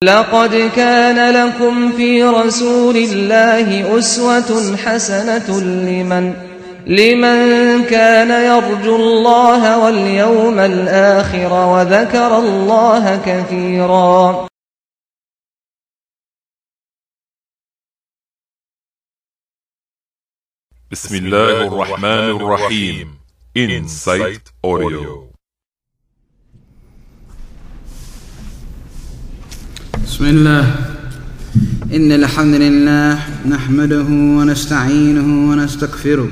لقد كان لكم في رسول الله أسوة حسنة لمن كان يرجو الله واليوم الآخر وذكر الله كثيرا. بسم الله الرحمن الرحيم. Insight Audio. بسم الله. إن الحمد لله نحمده ونستعينه ونستغفره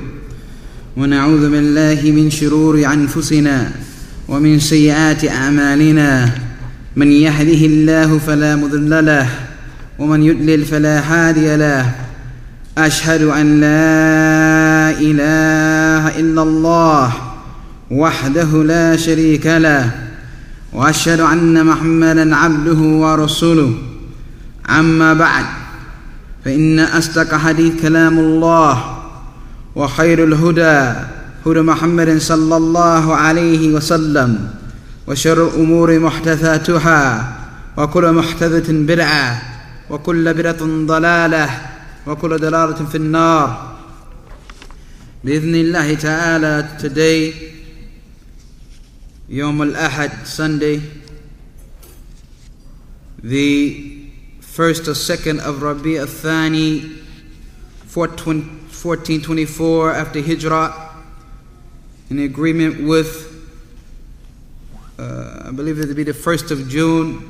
ونعوذ بالله من شرور أنفسنا ومن سيئات أعمالنا. من يهده الله فلا مضل له ومن يضلل فلا هادي له. أشهد أن لا إله إلا الله وحده لا شريك له وأشهد أن محمدًا عبده ورسوله. أما بعد، فإن أصدق حديث كلام الله، وخير الهدى هدى محمد صلى الله عليه وسلم، وشر الأمور محدثاتها، وكل محدثة بدعة، وكل بدعة ضلالة، وكل ضلالة في النار. بإذن الله تعالى, today, Yawm al-Ahad, Sunday, the 1st or 2nd of Rabi al-Thani, 1424 after Hijrah, in agreement with, I believe it to be the 1st of June,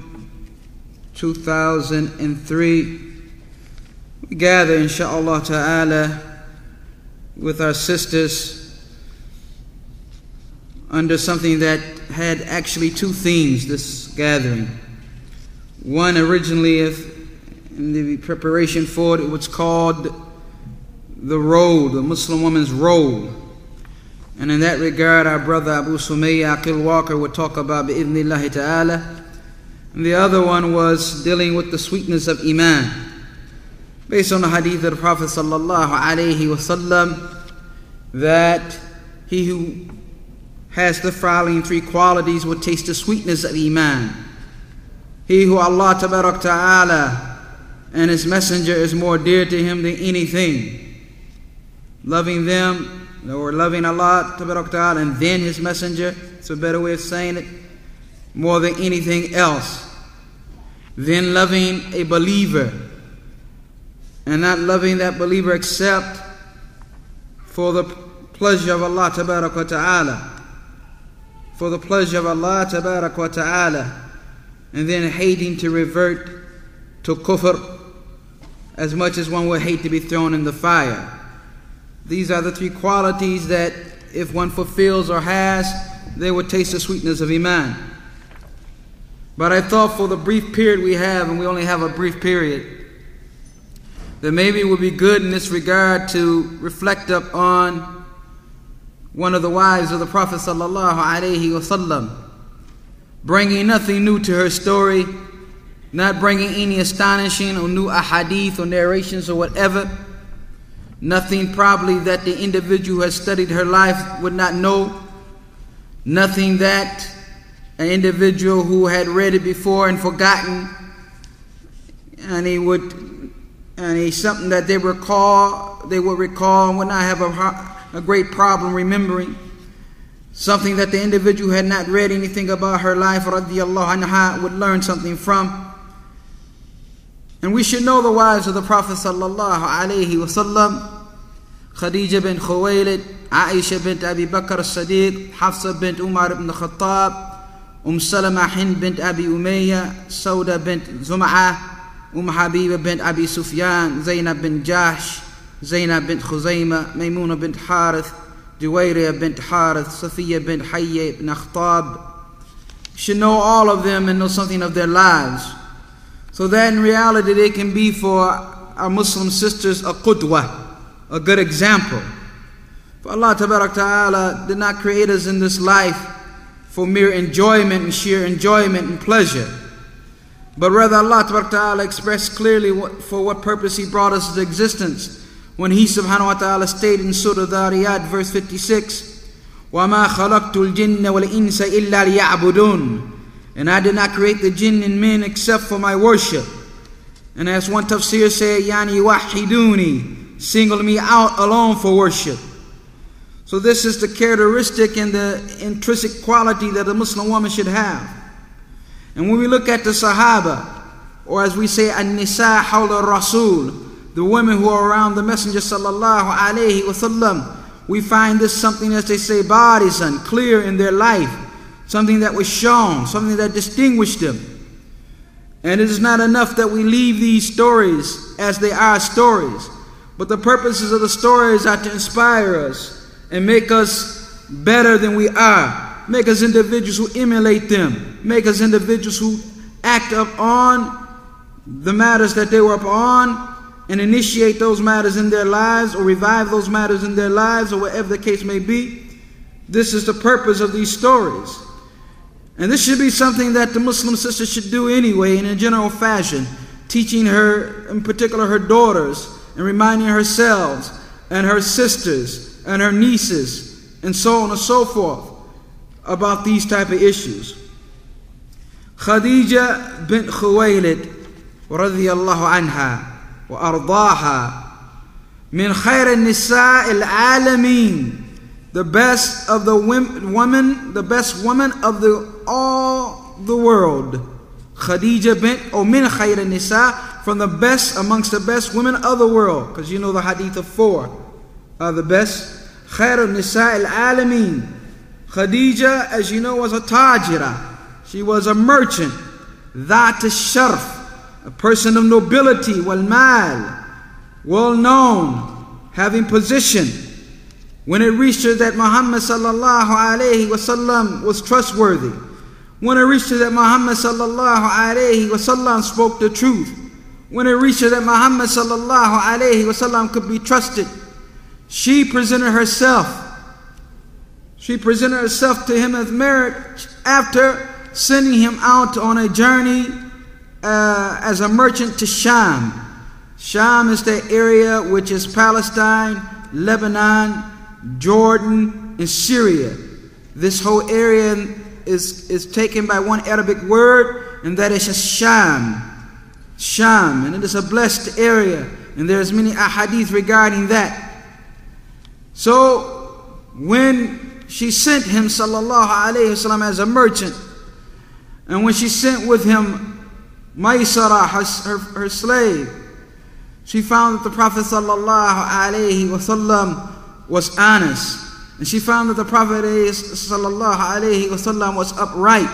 2003. We gather, insha'Allah ta'ala, with our sisters under something that had actually two themes, this gathering. One, originally, in the preparation for it, it was called the role, the Muslim woman's role. And in that regard, our brother Abu Sumayya Aqil Walker would talk about bi'idhnillahi ta'ala. And the other one was dealing with the sweetness of Iman, based on the hadith of the Prophet sallallahu alaihi wasallam, that he who has the following three qualities will taste the sweetness of Iman. He who Allah tabarak ta'ala and His Messenger is more dear to him than anything. Loving them, or loving Allah tabarak ta'ala and then His Messenger, it's a better way of saying it, more than anything else. Then loving a believer, and not loving that believer except for the pleasure of Allah tabarak wa ta'ala. For the pleasure of Allah tabarak wa ta'ala, and then hating to revert to kufr as much as one would hate to be thrown in the fire. These are the three qualities that if one fulfills or has, they would taste the sweetness of Iman. But I thought for the brief period we have, and we only have a brief period, that maybe it would be good in this regard to reflect up on one of the wives of the Prophet sallallahu alaihi wasallam, bringing nothing new to her story, not bringing any astonishing or new ahadith or narrations or whatever, nothing probably that the individual who has studied her life would not know, nothing that an individual who had read it before and forgotten, and something that they would recall and would not have a great problem remembering, something that the individual had not read anything about her life radiyallahu anha would learn something from. And we should know the wives of the Prophet sallallahu alaihi wasallam: Khadeejah bint Khuwaylid, Aisha bint Abi Bakr as-Siddiq, Hafsa bint Umar ibn Khattab, Salama Hind bint Abi Umayya, Sauda bint Zum'ah, Habiba bint Abi Sufyan, Zainab bint Jahsh, Zainab bint Khuzaymah, Maymuna bint Harith, Juwayriya bint Harith, Safiya bint Hayy ibn Akhtab. You should know all of them and know something of their lives, so that in reality they can be for our Muslim sisters a qudwa, a good example. For Allah tabarak ta'ala did not create us in this life for mere enjoyment and sheer enjoyment and pleasure, but rather Allah tabarak ta'ala expressed clearly for what purpose He brought us into existence when He subhanahu wa ta'ala stated in Surah Dhariyat verse 56, وَمَا خَلَقْتُ الْجِنَّ وَالْإِنسَ إِلَّا لِيَعْبُدُونَ. And I did not create the jinn and men except for my worship. And as one tafsir said, Yani wahiduni, single me out alone for worship. So this is the characteristic and the intrinsic quality that a Muslim woman should have. And when we look at the Sahaba, or as we say, An-Nisa Hawla Rasul, the women who are around the Messenger sallallahu alayhi wasallam, we find this something, as they say, barisan, clear in their life, something that was shown, something that distinguished them. And it is not enough that we leave these stories as they are stories, but the purposes of the stories are to inspire us and make us better than we are, make us individuals who emulate them, make us individuals who act upon the matters that they were upon, and initiate those matters in their lives, or revive those matters in their lives, or whatever the case may be. This is the purpose of these stories. And this should be something that the Muslim sister should do anyway, in a general fashion, teaching her, in particular her daughters, and reminding herself and her sisters and her nieces, and so on and so forth, about these type of issues. Khadeejah bint Khuwaylid radiyallahu anha wa ardaha min khayr an-nisa al-alamin, the best of the women, the best woman of all the world. Khadeejah bint, or min khayr an-nisa, from the best amongst the best women of the world, because you know the hadith of 4 are the best. Khayr an-nisa al-alamin. Khadija, as you know, was a tajira. She was a merchant. That sharf, a person of nobility, wal mal, well known, having position. When it reached her that Muhammad sallallahu alayhi wasallam was trustworthy, when it reached her that Muhammad sallallahu alayhi wasallam spoke the truth, when it reached her that Muhammad sallallahu alayhi wasallam could be trusted, she presented herself. She presented herself to him as marriage after sending him out on a journey as a merchant to Sham. Sham is the area which is Palestine, Lebanon, Jordan, and Syria. This whole area is taken by one Arabic word, and that is Sham. Sham, and it is a blessed area, and there's many ahadith regarding that. So when she sent him sallallahu alayhi wasallam as a merchant, and when she sent with him Maysara, her slave, she found that the Prophet sallallahu alayhi wasallam was honest, and she found that the Prophet sallallahu alayhi wasallam was upright.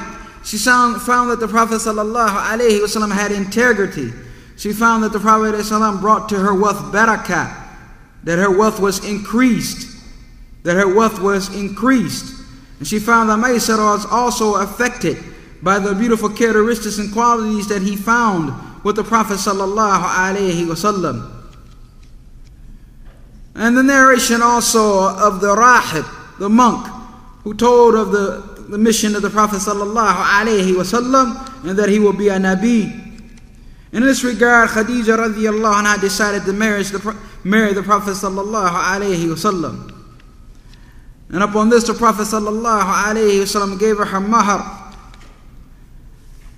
She found that the Prophet sallallahu alayhi wasallam had integrity. She found that the Prophet sallallahu brought to her wealth barakah, that her wealth was increased, that her wealth was increased. And she found that Maysara was also affected by the beautiful characteristics and qualities that he found with the Prophet sallallahu alaihi wasallam. And the narration also of the rahib, the monk, who told of the mission of the Prophet sallallahu alaihi wasallam, and that he will be a nabi. In this regard, Khadija radiyallahu anha decided to marry the Prophet sallallahu alaihi wasallam. And upon this, the Prophet sallallahu alaihi wasallam gave her mahar.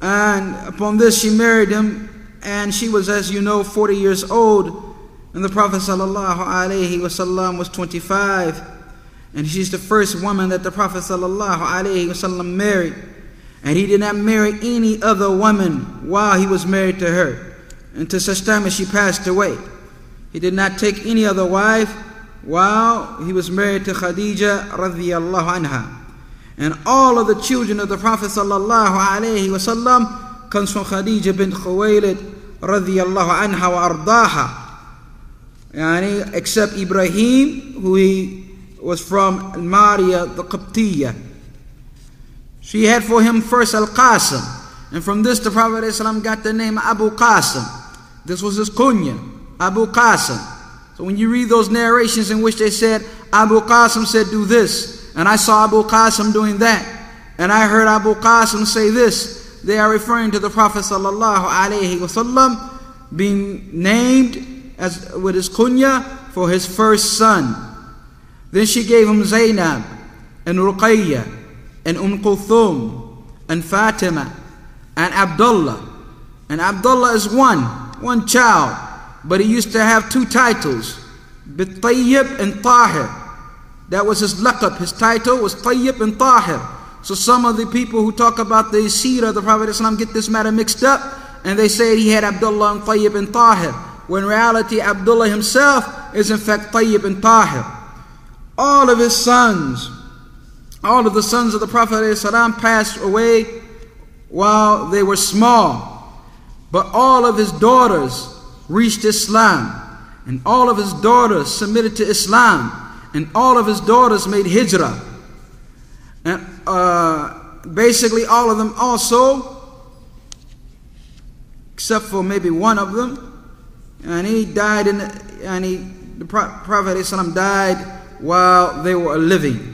And upon this, she married him, and she was, as you know, 40 years old, and the Prophet sallallahu alaihi wasallam was 25, and she's the first woman that the Prophet sallallahu alaihi wasallam married, and he did not marry any other woman while he was married to her, until such time as she passed away. He did not take any other wife while he was married to Khadija radiyallahu anha. And all of the children of the Prophet sallallahu alaihi wasallam comes from Khadeejah bint Khuwaylid radiyallahu anha wa ardaha. Yani, except Ibrahim, who he was from Maria the Qibtiyya. She had for him first Al-Qasim, and from this the Prophet ﷺ got the name Abu Qasim. This was his kunya, Abu Qasim. So when you read those narrations in which they said, Abu Qasim said do this, and I saw Abu Qasim doing that, and I heard Abu Qasim say this, they are referring to the Prophet sallallahu alaihi wasallam being named as with his kunya for his first son. Then she gave him Zainab and Ruqayya and Kulthum and Fatima and Abdullah. And Abdullah is one child, but he used to have two titles, Tayyib and Tahir. That was his laqab. His title was Tayyib and Tahir. So some of the people who talk about the seerah of the Prophet ﷺ get this matter mixed up, and they say he had Abdullah and Tayyib and Tahir, when in reality Abdullah himself is in fact Tayyib and Tahir. All of his sons, all of the sons of the Prophet ﷺ passed away while they were small. But all of his daughters reached Islam, and all of his daughters submitted to Islam, and all of his daughters made hijrah. And basically all of them also, except for maybe one of them, and he died the Prophet ﷺ died while they were living.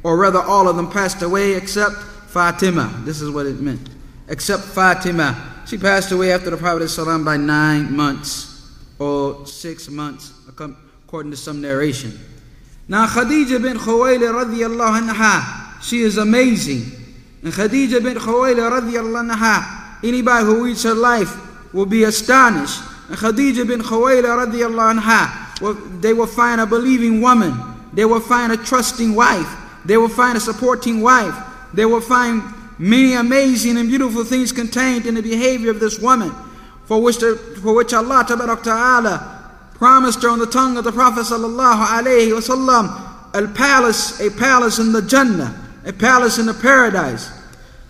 Or rather all of them passed away except Fatima. This is what it meant. Except Fatima. She passed away after the Prophet ﷺ by 9 months or 6 months, according to some narration. Now Khadeejah bint Khuwaylid radiyallahu anha, she is amazing. And Khadeejah bint Khuwaylid radiyallahu anha, anybody who reads her life will be astonished. And Khadeejah bint Khuwaylid radiyallahu anha, they will find a believing woman. They will find a trusting wife. They will find a supporting wife. They will find many amazing and beautiful things contained in the behavior of this woman, for which Allah Ta'ala promised her on the tongue of the Prophet sallallahu alaihi wasallam a palace in the Jannah, a palace in the paradise.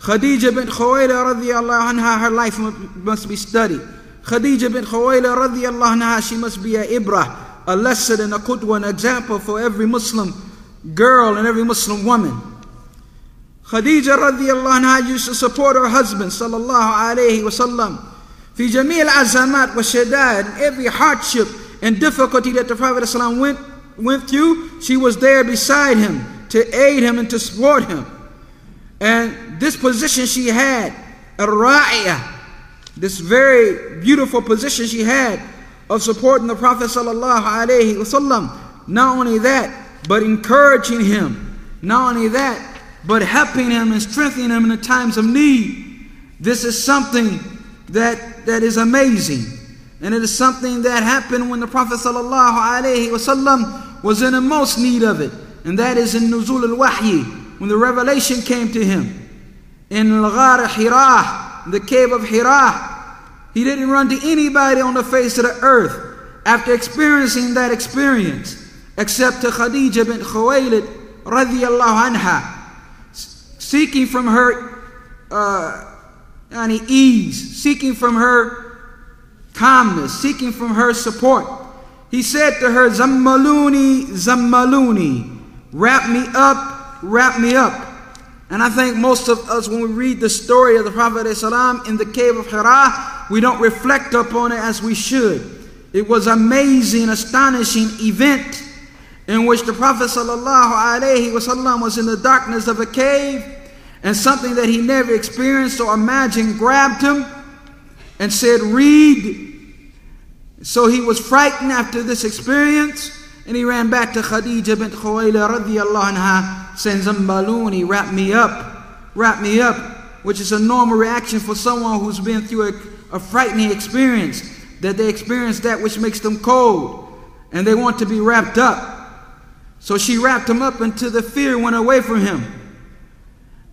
Khadeejah bint Khuwaylid radiyallahu anha, her life must be studied. Khadeejah bint Khuwaylid radiyallahu anha, she must be a ibrah, a lesson and a qudwa, an example for every Muslim girl and every Muslim woman. Khadija radiyallahu anha used to support her husband sallallahu alayhi wasallam fi jamil azamat wa shadad, every hardship and difficulty that the Prophet ﷺ went through, she was there beside him to aid him and to support him. And this position she had, ar-ra'iyah, this very beautiful position she had of supporting the Prophet sallallahu alayhi wasallam. Not only that, but encouraging him. Not only that, but helping him and strengthening him in the times of need. This is something that is amazing. And it is something that happened when the Prophet ﷺ was in the most need of it. And that is in Nuzul al-Wahyi, when the revelation came to him. In Al-Ghar Hira, the cave of Hira, he didn't run to anybody on the face of the earth after experiencing that experience, except to Khadeejah bint Khuwaylid radiyallahu anha, seeking from her ease, seeking from her calmness, seeking from her support. He said to her, Zammaluni, Zammaluni, wrap me up, wrap me up. And I think most of us, when we read the story of the Prophet ﷺ in the cave of Hira, we don't reflect upon it as we should. It was an amazing, astonishing event in which the Prophet ﷺ was in the darkness of a cave, and something that he never experienced or imagined grabbed him and said, read. So he was frightened after this experience, and he ran back to Khadeejah bint Khuwaylid radiyallahu anha, saying, Zambaluni, wrap me up, which is a normal reaction for someone who's been through a frightening experience, that they experience that which makes them cold, and they want to be wrapped up. So she wrapped him up until the fear went away from him.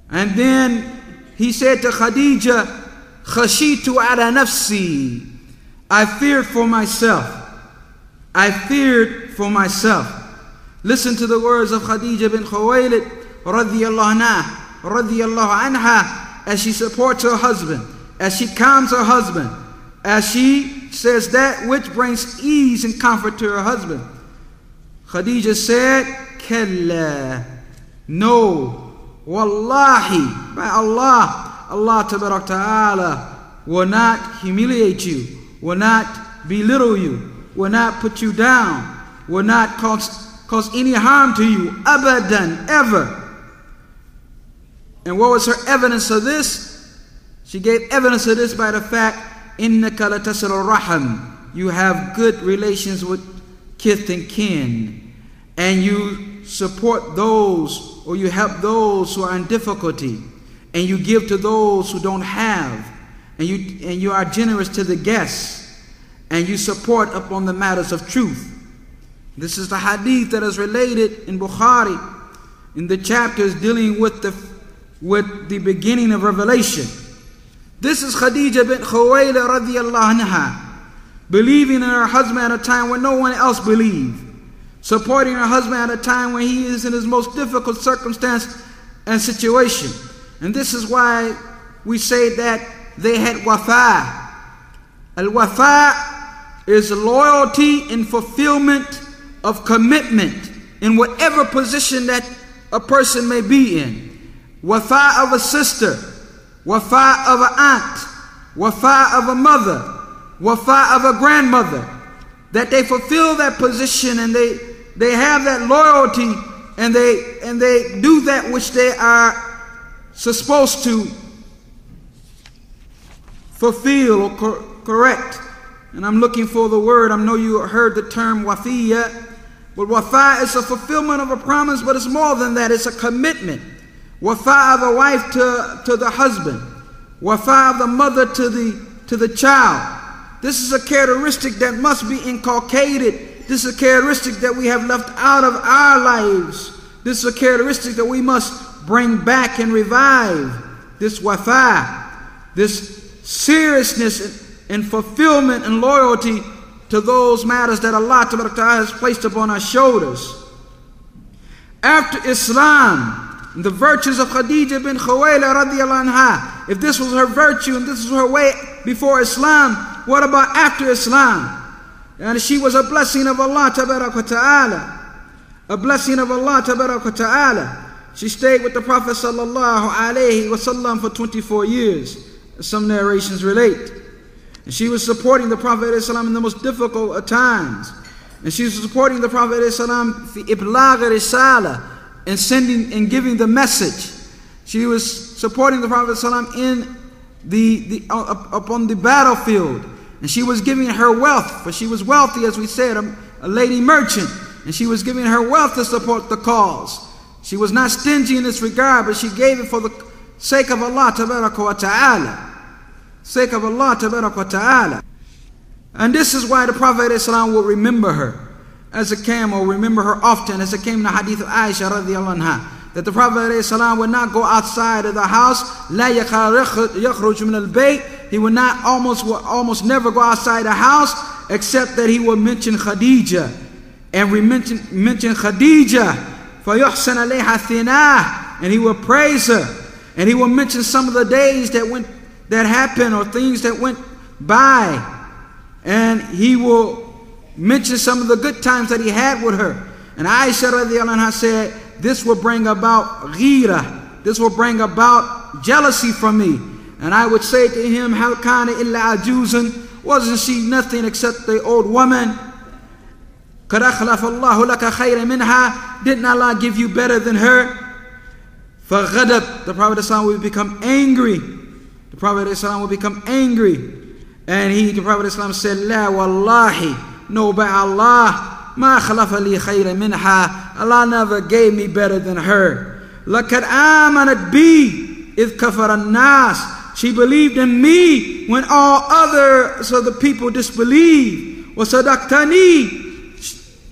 And then he said to Khadija, Khashitu ala nafsi, I feared for myself. I feared for myself. Listen to the words of Khadeejah bint Khuwaylid radiyallahu anha, as she supports her husband, as she calms her husband, as she says that which brings ease and comfort to her husband. Khadija said, Kalla, no, wallahi, by Allah, Allah Ta'ala will not humiliate you, will not belittle you, will not put you down, will not cause any harm to you, abadan, ever. And what was her evidence of this? She gave evidence of this by the fact, innaka latasil raham, you have good relations with kith and kin, and you support those, or you help those who are in difficulty. and you give to those who don't have, and you are generous to the guests, and you support upon the matters of truth. This is the hadith that is related in Bukhari in the chapters dealing with the beginning of revelation. This is Khadeejah bint Khuwaylid radiyallahu anha, believing in her husband at a time when no one else believed, supporting her husband at a time when he is in his most difficult circumstance and situation. And this is why we say that they had wafa. Al-wafa is loyalty and fulfillment of commitment in whatever position that a person may be in. Wafa of a sister, wafa of an aunt, wafa of a mother, wafa of a grandmother, that they fulfill that position and they have that loyalty, and they do that which they are supposed to fulfill or correct. And I'm looking for the word. I know you heard the term wafiyya, but wafa is a fulfillment of a promise, but it's more than that. It's a commitment. Wafa of the wife to the husband, wafa of the mother to the child. This is a characteristic that must be inculcated. This is a characteristic that we have left out of our lives. This is a characteristic that we must bring back and revive. This wafa, this seriousness and fulfillment and loyalty to those matters that Allah Ta'ala has placed upon our shoulders. After Islam, the virtues of Khadeejah bint Khuwaylid radiyallahu anha, if this was her virtue and this was her way before Islam, what about after Islam? And she was a blessing of Allah Ta'ala. A blessing of Allah Ta'ala. She stayed with the Prophet sallallahu alaihi wasallam for 24 years, as some narrations relate. And she was supporting the Prophet in the most difficult of times. And she was supporting the Prophet fi iblagh risala, and sending and giving the message. She was supporting the Prophet in upon the battlefield, and she was giving her wealth, for she was wealthy, as we said, a lady merchant, and she was giving her wealth to support the cause. She was not stingy in this regard, but she gave it for the sake of Allah tabaraka wa ta'ala. Sake of Allah tabaraka wa ta'ala. And this is why the Prophet will remember her as a camel, remember her often, as it came in the hadith of Aisha radiyallahu anha, that the Prophet would not go outside of the house. La yakhruj min al-bayt. He would not almost never go outside the house, except that he would mention Khadija, and mention Khadija, فَيُحْسَنَ عَلَيْهَا ثِنَاهِ, and he would praise her, and he would mention some of the days that happened or things that went by, and he will mention some of the good times that he had with her. And Aisha radiyallahu anha said, this will bring about ghira, this will bring about jealousy from me. And I would say to him, Hal kana illa ajuzun, wasn't she nothing except the old woman? Qad akhlafa Allahu laka khayran minha, didn't Allah give you better than her? Faghadab, the Prophet would become angry. The Prophet would become angry. And the Prophet said, La wallahi, no, by Allah, ma khalafa li khayran minha, Allah never gave me better than her. Laqad amanat bi idh kafara an-nas, she believed in me when all others of the people disbelieved. Wa sadaqtani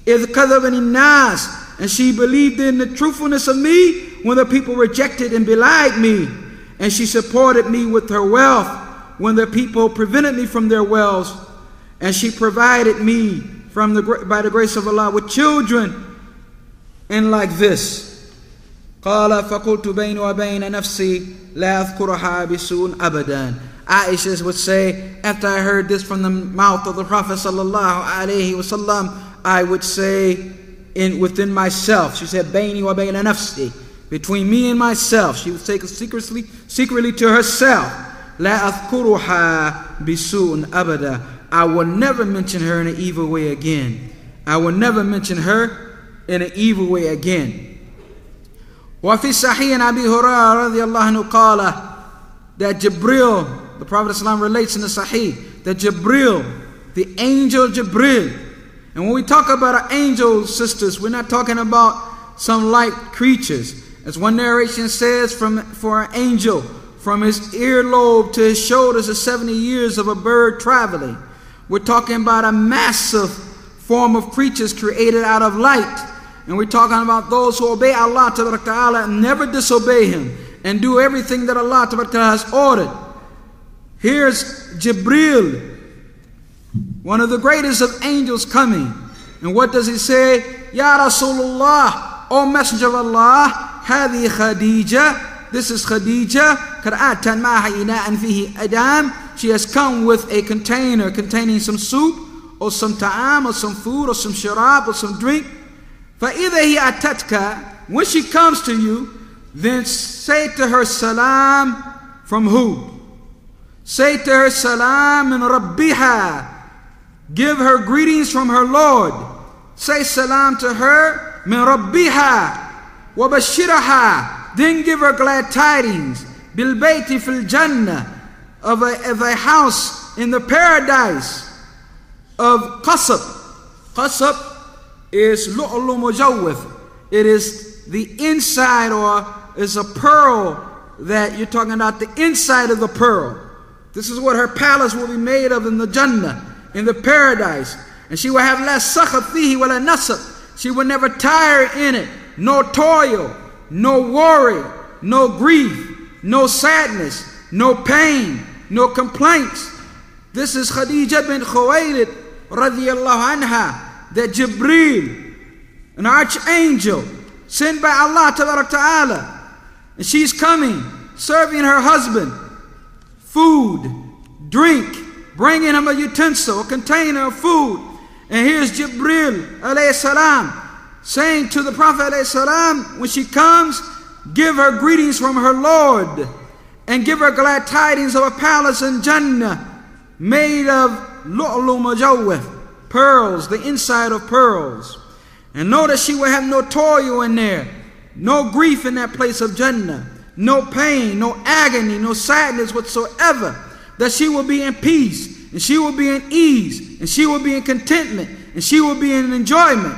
idh kadhabani an-nas, and she believed in the truthfulness of me when the people rejected and belied me. And she supported me with her wealth when the people prevented me from their wealth. And she provided me by the grace of Allah with children. And like this, قال فقلت بيني وبين نفسي لا أذكرها بسوء أبدا. Aisha would say, after I heard this from the mouth of the Prophet sallallahu alaihi wasallam, I would say within myself, she said, بيني وبين نفسي, between me and myself, she would take it secretly to herself, لا أذكرها بسوء أبدا, I will never mention her in an evil way again. I will never mention her in an evil way again. وفي صحيح أبي هريرة رضي الله عنه قال, that Jibril, the Prophet ﷺ relates in the Sahih, that Jibril, the angel Jibril, and when we talk about our angels, sisters, we're not talking about some light creatures. As one narration says, for an angel, from his earlobe to his shoulders is 70 years of a bird traveling. We're talking about a massive form of creatures created out of light. And we're talking about those who obey Allah Ta'ala and never disobey Him and do everything that Allah Ta'ala has ordered. Here's Jibreel, one of the greatest of angels, coming. And what does he say? Ya Rasulullah, O Messenger of Allah, Hadi Khadija, this is Khadija. Kar'atan maha ina'an fihi adam. She has come with a container containing some soup, or some ta'am, or some food, or some sharab, or some drink. فَإِذَا هِيَ أَتَتْكَ, when she comes to you, then say to her salam from who? Say to her salam min rabbiha. Give her greetings from her Lord. Say salam to her min rabbiha. وَبَشِّرَهَا, then give her glad tidings. بِالْبَيْتِ فِي الْجَنَّةِ, of a house in the paradise of Qasab. Qasab is lu'lu mujawwif. It is the inside, or is a pearl that you're talking about, the inside of the pearl. This is what her palace will be made of in the Jannah, in the paradise. And she will have la sakhat fihi wa la nasab. She will never tire in it. No toil, no worry, no grief, no sadness, no pain, no complaints. This is Khadeejah bint Khuwaylid radiyallahu anha, that Jibreel, an archangel sent by Allah Ta'ala, and she's coming, serving her husband food, drink, bringing him a utensil, a container of food. And here's Jibreel alayhi salam saying to the Prophet alayhi salam, when she comes, give her greetings from her Lord, and give her glad tidings of a palace in Jannah made of lu'lu mujawwif, pearls, the inside of pearls. And know that she will have no toil in there, no grief in that place of Jannah, no pain, no agony, no sadness whatsoever. That she will be in peace, and she will be in ease, and she will be in contentment, and she will be in enjoyment.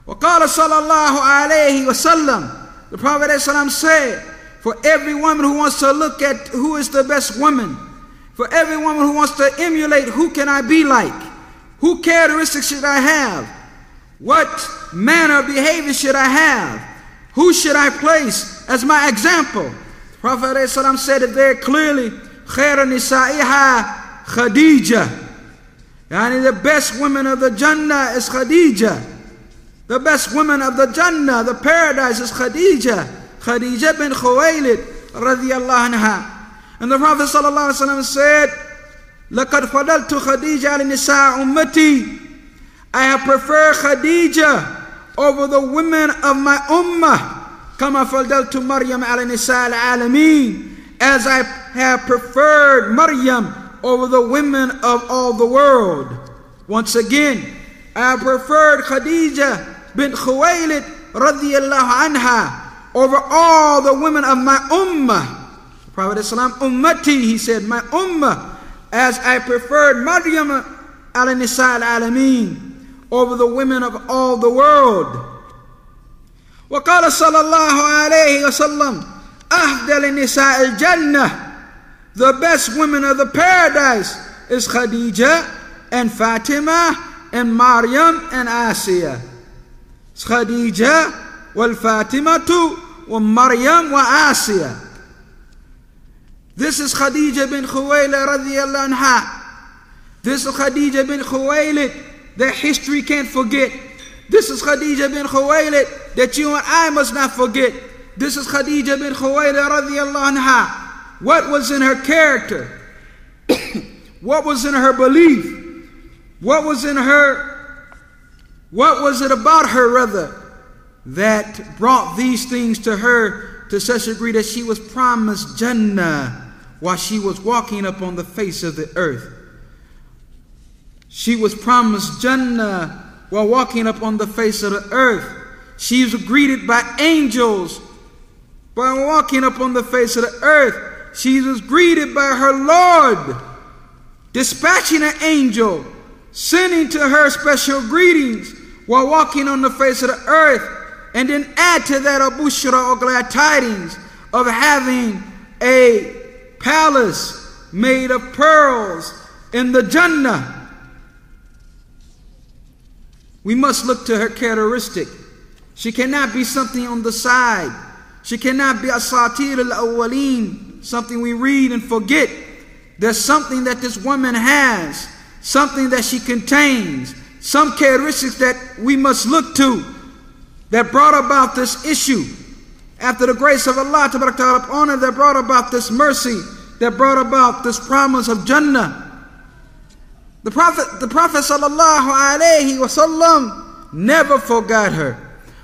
وقال صلى الله عليه وسلم, the Prophet ﷺ said, for every woman who wants to look at who is the best woman, for every woman who wants to emulate who can I be like, who characteristics should I have, what manner of behavior should I have, who should I place as my example. The Prophet ﷺ said it very clearly, خير نسائها Khadija. Yani the best women of the Jannah is Khadija. The best woman of the Jannah, the paradise, is Khadeejah. Khadeejah bint Khuwaylid radiyallahu anha. And the Prophet sallallahu alaihi wasallam said, لَقَدْ فَضَلْتُ خَدِيجَةَ لِنِسَاءِ أُمَّتِي. I have preferred Khadija over the women of my ummah. كَمَا فَضَلْتُ مَرْيَمَ عَلَى نِسَاءِ الْعَالَمِينَ. As I have preferred Maryam over the women of all the world. Once again, I have preferred Khadeejah bint Khuwaylid radiyallahu anha over all the women of my ummah. The Prophet ﷺ, ummati, he said, my ummah, as I preferred Maryam ala nisa al-alameen, over the women of all the world. وقال صلى الله عليه وسلم, أفضل نساء الجنة. The best women of the paradise is Khadija and Fatima and Maryam and Asiya. It's Khadija wal Fatimatu wa Maryam wa Asiya. This is Khadeejah bint Khuwaylid radiyallahu anha. This is Khadeejah bint Khuwaylid that history can't forget. This is Khadeejah bint Khuwaylid that you and I must not forget. This is Khadeejah bint Khuwaylid radiyallahu anha. What was in her character? What was in her belief? What was in her, what was it about her rather, that brought these things to her to such a degree that she was promised Jannah while she was walking upon the face of the earth? She was promised Jannah while walking upon the face of the earth. She was greeted by angels while walking upon the face of the earth. She was greeted by her Lord, dispatching an angel, sending to her special greetings while walking on the face of the earth. and then add to that a bushra, or glad tidings, of having a palace made of pearls in the Jannah. We must look to her characteristic. She cannot be something on the side. She cannot be asatir al-awwaleen, something we read and forget. There's something that this woman has, something that she contains, some characteristics that we must look to that brought about this issue. After the grace of Allah Ta'ala upon her, that brought about this mercy, that brought about this promise of Jannah. The Prophet sallallahu alaihi wasallam never forgot her.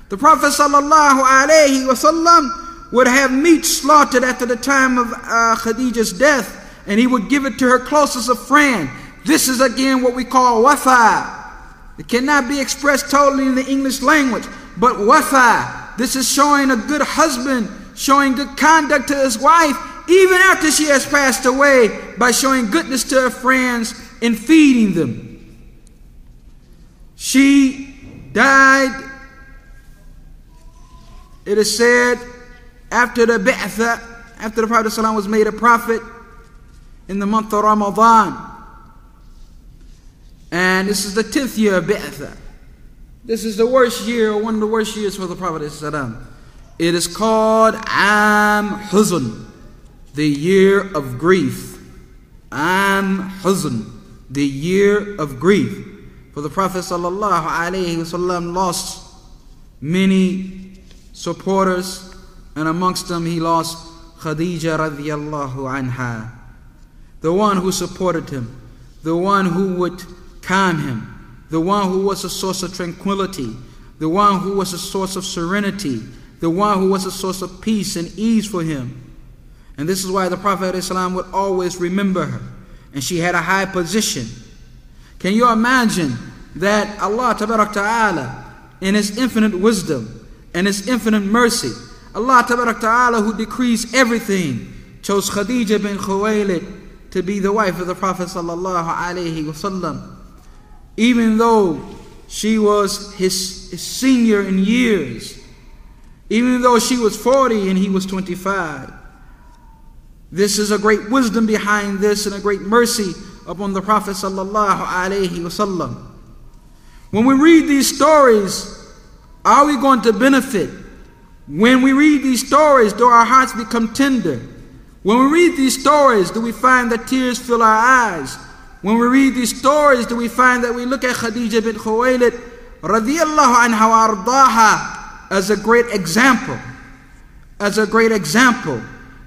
The Prophet sallallahu alaihi wasallam would have meat slaughtered after the time of Khadijah's death, and he would give it to her closest of friend. This is again what we call wafa. It cannot be expressed totally in the English language, but wafa. This is showing a good husband, showing good conduct to his wife, even after she has passed away, by showing goodness to her friends and feeding them. She died, it is said, after the bi'tha, after the Prophet ﷺ was made a prophet in the month of Ramadan. And this is the 10th year of bi'tha. This is the worst year, or one of the worst years for the Prophet ﷺ. It is called Am Huzn, the year of grief. Am Huzn, the year of grief. For the Prophet ﷺ lost many supporters, and amongst them he lost Khadija radiyallahu anha, the one who supported him, the one who would calm him, the one who was a source of tranquility, the one who was a source of serenity, the one who was a source of peace and ease for him. And this is why the Prophet ﷺ would always remember her, and she had a high position. Can you imagine that Allah Ta'ala, in His infinite wisdom and His infinite mercy, Allah Ta'ala, who decrees everything, chose Khadeejah bint Khuwaylid to be the wife of the Prophet sallallahu alaihi wasallam, even though she was his senior in years, even though she was 40 and he was 25. This is a great wisdom behind this, and a great mercy upon the Prophet sallallahu alaihi wasallam. When we read these stories, are we going to benefit? When we read these stories, do our hearts become tender? When we read these stories, do we find that tears fill our eyes? When we read these stories, do we find that we look at Khadeejah bint Khuwaylid radiyallahu anha wa ardaha as a great example, as a great example,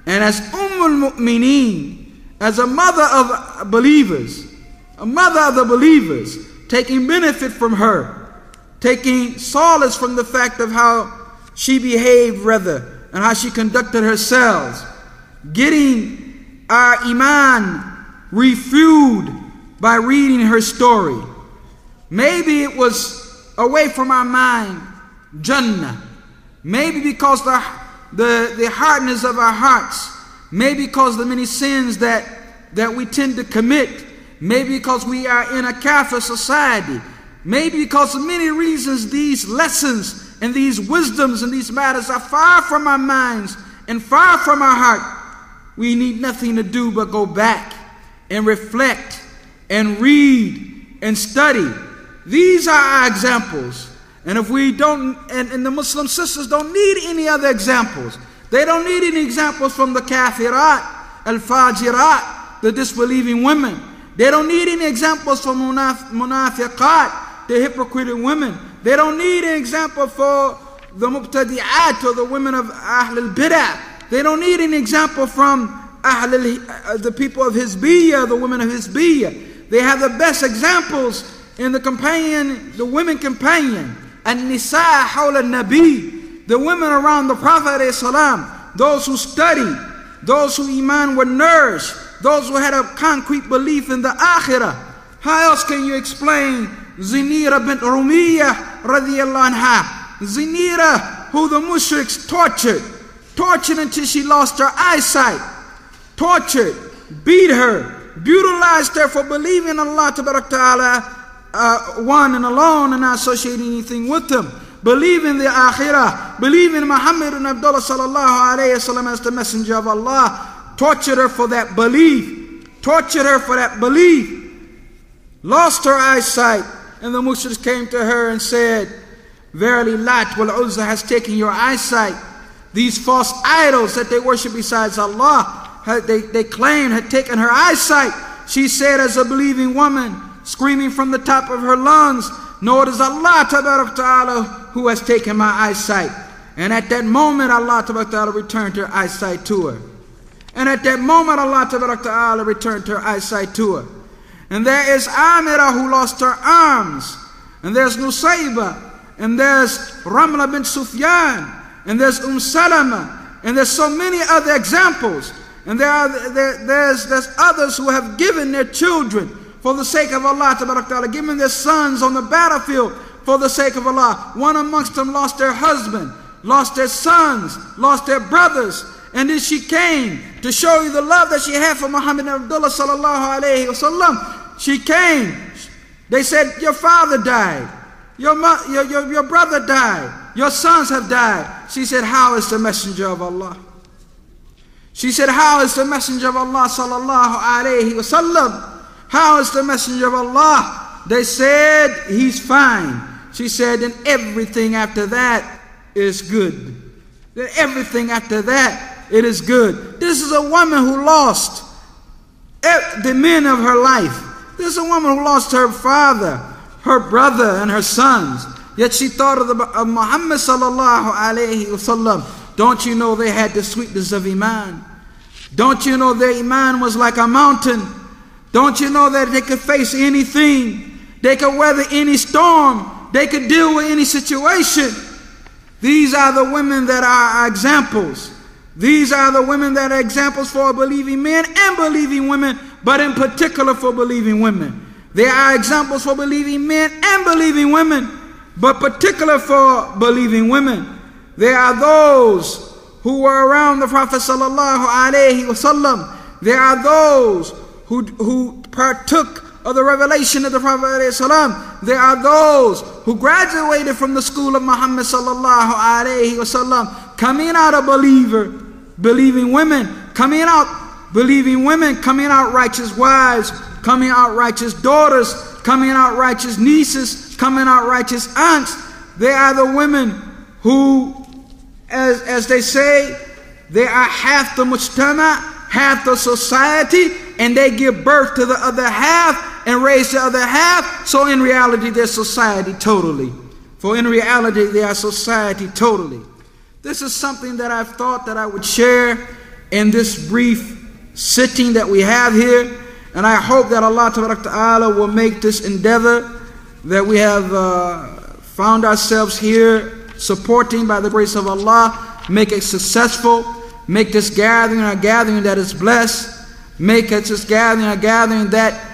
and as Mu'mineen, as a mother of believers, a mother of the believers, taking benefit from her, taking solace from the fact of how she behaved rather, and how she conducted herself, getting our iman refueled by reading her story. Maybe it was away from our mind, Jannah. Maybe because the hardness of our hearts, maybe because of the many sins that we tend to commit, maybe because we are in a kafir society, maybe because of many reasons, these lessons and these wisdoms and these matters are far from our minds and far from our heart. We need nothing to do but go back and reflect and read and study. These are our examples. And if we don't, and the Muslim sisters don't need any other examples. They don't need any examples from the kafirat, al-fajirat, the disbelieving women. They don't need any examples from munafiqat, the hypocritical women. They don't need an example for the mubtadi'at, or the women of Ahl al-Bid'ah. They don't need an example from the people of Hizbiyah, the women of Hizbiyah. They have the best examples in the companion, the women companion, an-nisa hawla nabi, the women around the Prophet ﷺ, those who studied, those who iman were nourished, those who had a concrete belief in the akhirah. How else can you explain Zinira bint Rumiyah radiyallahu anha? Zinira, who the mushriks tortured until she lost her eyesight, tortured, beat her, brutalized her for believing in Allah Ta'ala one and alone, and not associating anything with Him. believe in the akhirah, believe in Muhammad ibn Abdullah sallallahu alayhi wasallam as the messenger of Allah, tortured her for that belief, tortured her for that belief, lost her eyesight, and the mushriks came to her and said, verily Lat wal Uzza has taken your eyesight. These false idols that they worship besides Allah, they claimed had taken her eyesight. She said as a believing woman, screaming from the top of her lungs, no, it is Allah Tabarak Ta'ala who has taken my eyesight. And at that moment Allah Tabarak Ta'ala returned her eyesight to her. And at that moment Allah Tabarak Ta'ala returned her eyesight to her. And there is Amira who lost her arms. And there's Nusayba. And there's Ramla bint Sufyan. And there's Salama. And there's so many other examples. And there's others who have given their children for the sake of Allah Ta'ala, given their sons on the battlefield for the sake of Allah. One amongst them lost their husband, lost their sons, lost their brothers. And then she came to show you the love that she had for Muhammad ibn Abdullah sallallahu alayhi wasallam. She came. They said, your father died. Your brother died. Your sons have died. She said, how is the messenger of Allah? She said, how is the messenger of Allah sallallahu alayhi wasallam? How is the messenger of Allah? They said, he's fine. She said, and everything after that is good. Then everything after that, it is good. This is a woman who lost the men of her life. This is a woman who lost her father, her brother, and her sons. Yet she thought of Muhammad sallallahu alayhi wasallam. Don't you know they had the sweetness of Iman? Don't you know their Iman was like a mountain? Don't you know that they could face anything? They could weather any storm. They could deal with any situation. These are the women that are our examples. These are the women that are examples for believing men and believing women, but in particular for believing women. They are examples for believing men and believing women, but particular for believing women. They are those who were around the Prophet sallallahu alaihi wasallam. They are those who partook of the revelation of the Prophet alayhi salam. There are those who graduated from the school of Muhammad sallallahu alayhi wasallam, coming out a believing women, coming out believing women, coming out righteous wives, coming out righteous daughters, coming out righteous nieces, coming out righteous aunts. They are the women who, as they say, they are half the mujtama, half the society, and they give birth to the other half and raise the other half. So in reality, they're society totally. For in reality, they are society totally. This is something that I've thought that I would share in this brief sitting that we have here. And I hope that Allah Ta'ala will make this endeavor that we have found ourselves here supporting by the grace of Allah, make it successful. Make this gathering a gathering that is blessed. Make it this gathering a gathering that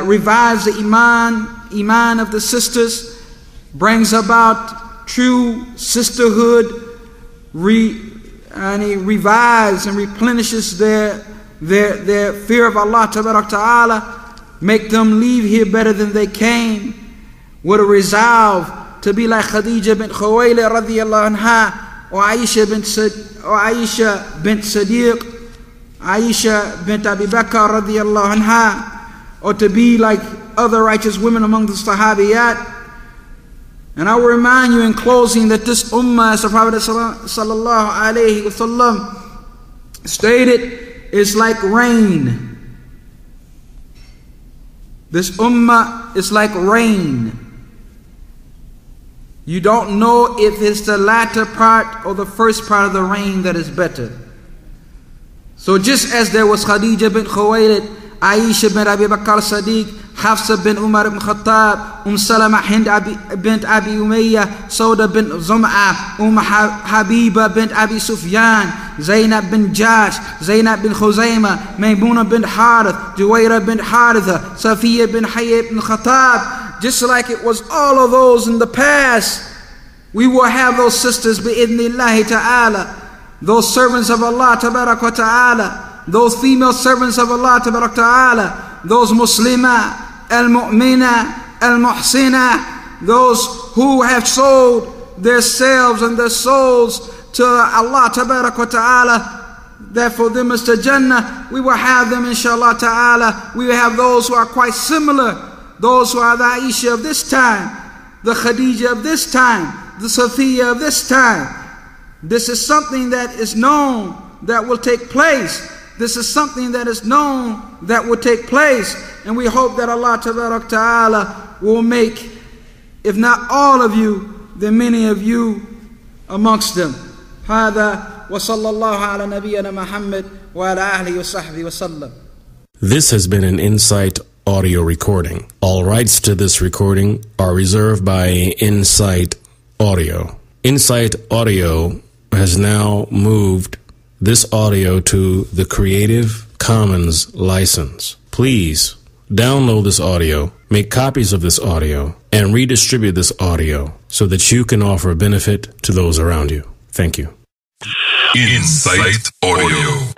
revives the iman of the sisters, brings about true sisterhood, revives and replenishes their fear of Allah Ta'ala, make them leave here better than they came, with a resolve to be like Khadeejah bint Khuwaylid radiyallahu anha, or Aisha bint Sadiq, Aisha bint Abi Bakr radiyallahu anha, or to be like other righteous women among the Sahabiyat. And I will remind you in closing that this ummah, as the Prophet sallallahu alaihi wasallam stated, is like rain. This ummah is like rain. You don't know if it's the latter part or the first part of the rain that is better. So just as there was Khadeejah bint Khuwaylid, Aisha bint Abi Bakr Sadiq, Hafsa bint Umar ibn Khattab, Salama Hind bint Abi Umayyah, Sauda bint Zum'ah, Habiba bint Abi Sufyan, Zainab bin Jash, Zainab bin Khuzaymah, Maymuna bin Harith, Juwayra bin Haritha, Safiya bin Hayy ibn Khattab. Just like it was all of those in the past, we will have those sisters bi'idhnillahi ta'ala, those servants of Allah tabarak wa ta'ala, those female servants of Allah tabarak ta'ala, those muslima, al-mu'mina, al-muhsina, those who have sold their selves and their souls to Allah Tabarak wa Ta'ala, that for them is the Jannah, we will have them inshallah ta'ala. We will have those who are quite similar, those who are the Aisha of this time, the Khadija of this time, the Safiya of this time. This is something that is known that will take place. This is something that is known that will take place. And we hope that Allah Tabarak Ta'ala will make, if not all of you, then many of you amongst them. هذا وصلى الله على نبينا محمد وعلى آله وصحبه وسلم. This has been an Insight audio recording. All rights to this recording are reserved by Insight Audio. Insight Audio has now moved this audio to the Creative Commons license. Please download this audio, make copies of this audio, and redistribute this audio so that you can offer a benefit to those around you. Thank you. Insight Audio.